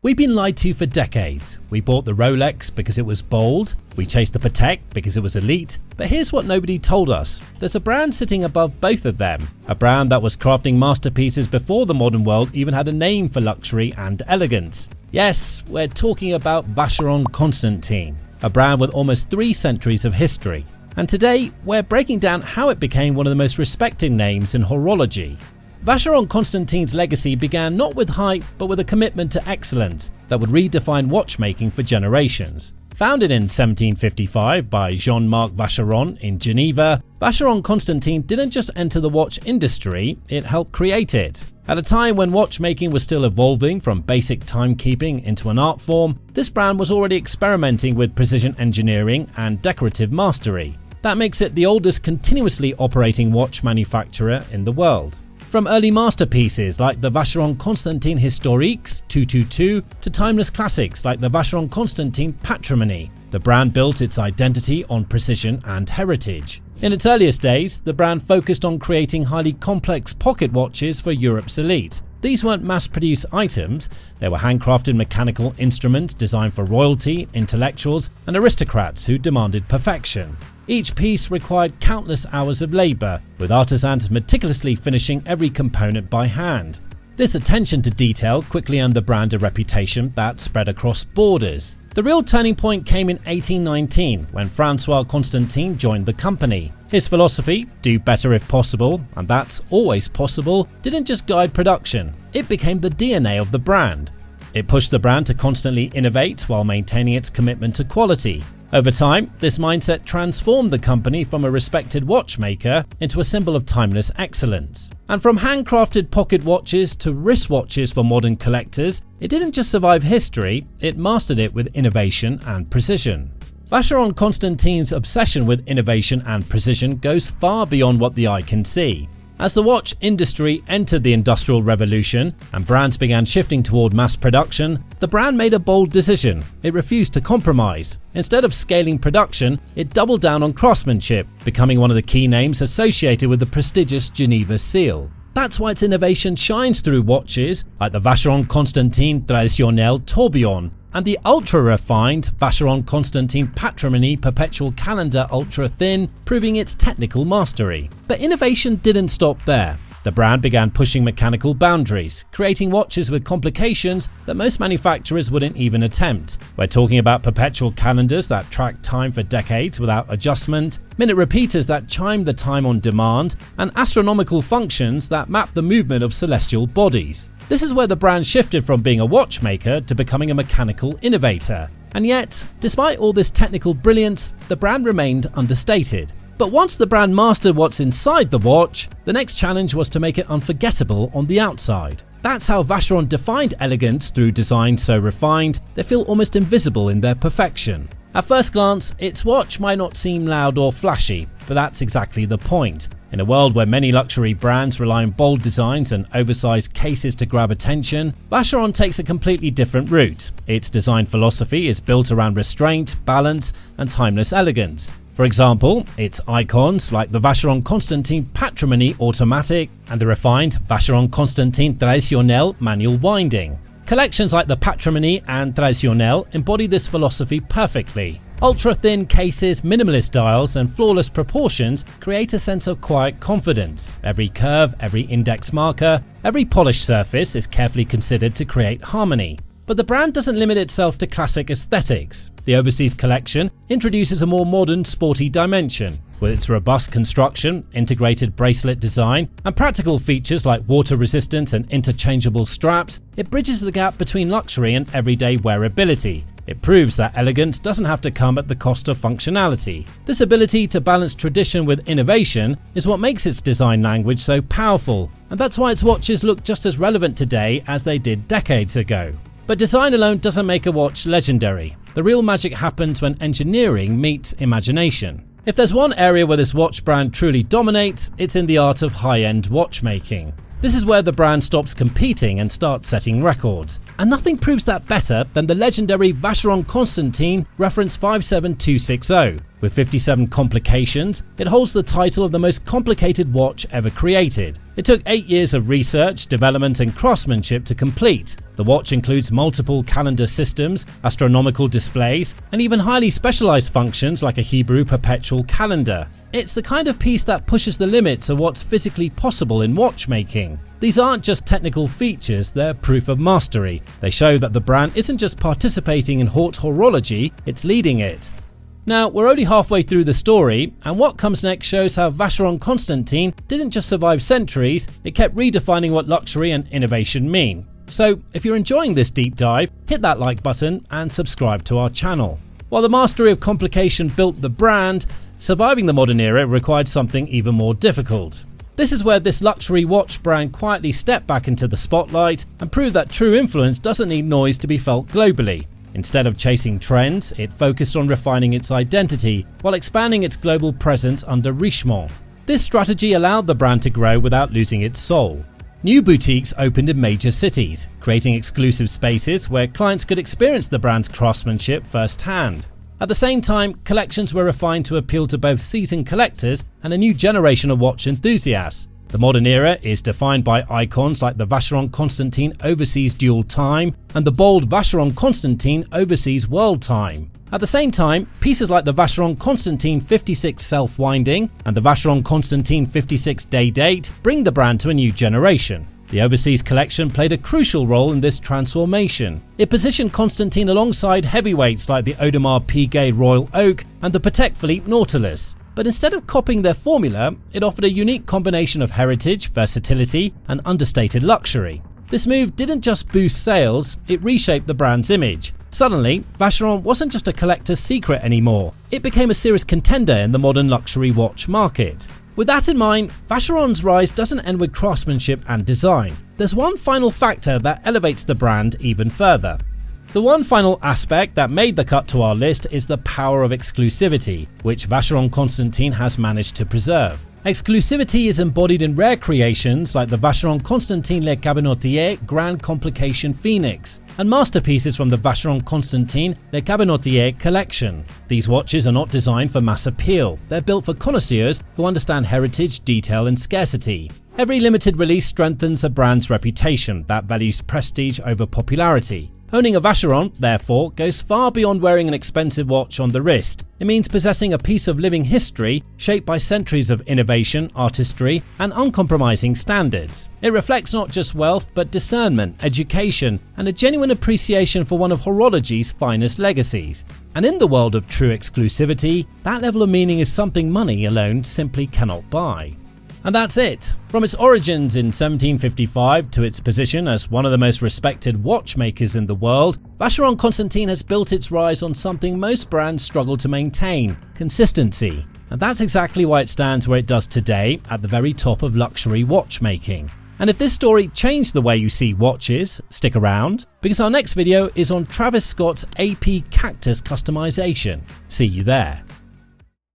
We've been lied to for decades. We bought the Rolex because it was bold, we chased the Patek because it was elite, but here's what nobody told us. There's a brand sitting above both of them. A brand that was crafting masterpieces before the modern world even had a name for luxury and elegance. Yes, we're talking about Vacheron Constantin, a brand with almost 3 centuries of history. And today, we're breaking down how it became one of the most respected names in horology. Vacheron Constantin's legacy began not with hype, but with a commitment to excellence that would redefine watchmaking for generations. Founded in 1755 by Jean-Marc Vacheron in Geneva, Vacheron Constantin didn't just enter the watch industry, it helped create it. At a time when watchmaking was still evolving from basic timekeeping into an art form, this brand was already experimenting with precision engineering and decorative mastery. That makes it the oldest continuously operating watch manufacturer in the world. From early masterpieces like the Vacheron Constantin Historiques 222 to timeless classics like the Vacheron Constantin Patrimony, the brand built its identity on precision and heritage. In its earliest days, the brand focused on creating highly complex pocket watches for Europe's elite. These weren't mass-produced items, they were handcrafted mechanical instruments designed for royalty, intellectuals, and aristocrats who demanded perfection. Each piece required countless hours of labor, with artisans meticulously finishing every component by hand. This attention to detail quickly earned the brand a reputation that spread across borders. The real turning point came in 1819 when François Constantin joined the company. His philosophy, do better if possible, and that's always possible, didn't just guide production, it became the DNA of the brand. It pushed the brand to constantly innovate while maintaining its commitment to quality. Over time, this mindset transformed the company from a respected watchmaker into a symbol of timeless excellence. And from handcrafted pocket watches to wristwatches for modern collectors, it didn't just survive history, it mastered it with innovation and precision. Vacheron Constantin's obsession with innovation and precision goes far beyond what the eye can see. As the watch industry entered the Industrial Revolution and brands began shifting toward mass production, the brand made a bold decision. It refused to compromise. Instead of scaling production, it doubled down on craftsmanship, becoming one of the key names associated with the prestigious Geneva Seal. That's why its innovation shines through watches like the Vacheron Constantin Traditionnelle Tourbillon and the ultra-refined Vacheron Constantin Patrimony Perpetual Calendar Ultra Thin, proving its technical mastery. But innovation didn't stop there. The brand began pushing mechanical boundaries, creating watches with complications that most manufacturers wouldn't even attempt. We're talking about perpetual calendars that track time for decades without adjustment, minute repeaters that chime the time on demand, and astronomical functions that map the movement of celestial bodies. This is where the brand shifted from being a watchmaker to becoming a mechanical innovator. And yet, despite all this technical brilliance, the brand remained understated. But once the brand mastered what's inside the watch, the next challenge was to make it unforgettable on the outside. That's how Vacheron defined elegance through design so refined, they feel almost invisible in their perfection. At first glance, its watch might not seem loud or flashy, but that's exactly the point. In a world where many luxury brands rely on bold designs and oversized cases to grab attention, Vacheron takes a completely different route. Its design philosophy is built around restraint, balance, and timeless elegance. For example, its icons like the Vacheron Constantin Patrimony Automatic and the refined Vacheron Constantin Traditionnelle Manual Winding. Collections like the Patrimony and Traditionnelle embody this philosophy perfectly. Ultra-thin cases, minimalist dials, and flawless proportions create a sense of quiet confidence. Every curve, every index marker, every polished surface is carefully considered to create harmony. But the brand doesn't limit itself to classic aesthetics. The Overseas collection introduces a more modern, sporty dimension. With its robust construction, integrated bracelet design, and practical features like water resistance and interchangeable straps, it bridges the gap between luxury and everyday wearability. It proves that elegance doesn't have to come at the cost of functionality. This ability to balance tradition with innovation is what makes its design language so powerful, and that's why its watches look just as relevant today as they did decades ago. But design alone doesn't make a watch legendary. The real magic happens when engineering meets imagination. If there's one area where this watch brand truly dominates, it's in the art of high-end watchmaking. This is where the brand stops competing and starts setting records. And nothing proves that better than the legendary Vacheron Constantin reference 57260. With 57 complications, it holds the title of the most complicated watch ever created. It took 8 years of research, development and craftsmanship to complete. The watch includes multiple calendar systems, astronomical displays, and even highly specialized functions like a Hebrew perpetual calendar. It's the kind of piece that pushes the limits of what's physically possible in watchmaking. These aren't just technical features, they're proof of mastery. They show that the brand isn't just participating in Haute horology, it's leading it. Now, we're only halfway through the story, and what comes next shows how Vacheron Constantin didn't just survive centuries, it kept redefining what luxury and innovation mean. So, if you're enjoying this deep dive, hit that like button and subscribe to our channel. While the mastery of complication built the brand, surviving the modern era required something even more difficult. This is where this luxury watch brand quietly stepped back into the spotlight and proved that true influence doesn't need noise to be felt globally. Instead of chasing trends, it focused on refining its identity while expanding its global presence under Richemont. This strategy allowed the brand to grow without losing its soul. New boutiques opened in major cities, creating exclusive spaces where clients could experience the brand's craftsmanship firsthand. At the same time, collections were refined to appeal to both seasoned collectors and a new generation of watch enthusiasts. The modern era is defined by icons like the Vacheron Constantin Overseas Dual Time and the bold Vacheron Constantin Overseas World Time. At the same time, pieces like the Vacheron Constantin Fiftysix Self-Winding and the Vacheron Constantin Fiftysix Day Date bring the brand to a new generation. The overseas collection played a crucial role in this transformation. It positioned Constantin alongside heavyweights like the Audemars Piguet Royal Oak and the Patek Philippe Nautilus. But instead of copying their formula, it offered a unique combination of heritage, versatility, and understated luxury. This move didn't just boost sales, it reshaped the brand's image. Suddenly, Vacheron wasn't just a collector's secret anymore, it became a serious contender in the modern luxury watch market. With that in mind, Vacheron's rise doesn't end with craftsmanship and design. There's one final factor that elevates the brand even further. The one final aspect that made the cut to our list is the power of exclusivity, which Vacheron Constantin has managed to preserve. Exclusivity is embodied in rare creations like the Vacheron Constantin Les Cabinotiers Grand Complication Phoenix and masterpieces from the Vacheron Constantin Les Cabinotiers collection. These watches are not designed for mass appeal, they're built for connoisseurs who understand heritage, detail and scarcity. Every limited release strengthens a brand's reputation that values prestige over popularity. Owning a Vacheron, therefore, goes far beyond wearing an expensive watch on the wrist. It means possessing a piece of living history shaped by centuries of innovation, artistry, and uncompromising standards. It reflects not just wealth, but discernment, education, and a genuine appreciation for one of horology's finest legacies. And in the world of true exclusivity, that level of meaning is something money alone simply cannot buy. And that's it. From its origins in 1755 to its position as one of the most respected watchmakers in the world, Vacheron Constantin has built its rise on something most brands struggle to maintain: consistency. And that's exactly why it stands where it does today, at the very top of luxury watchmaking. And if this story changed the way you see watches, stick around, because our next video is on Travis Scott's AP Cactus customization. See you there.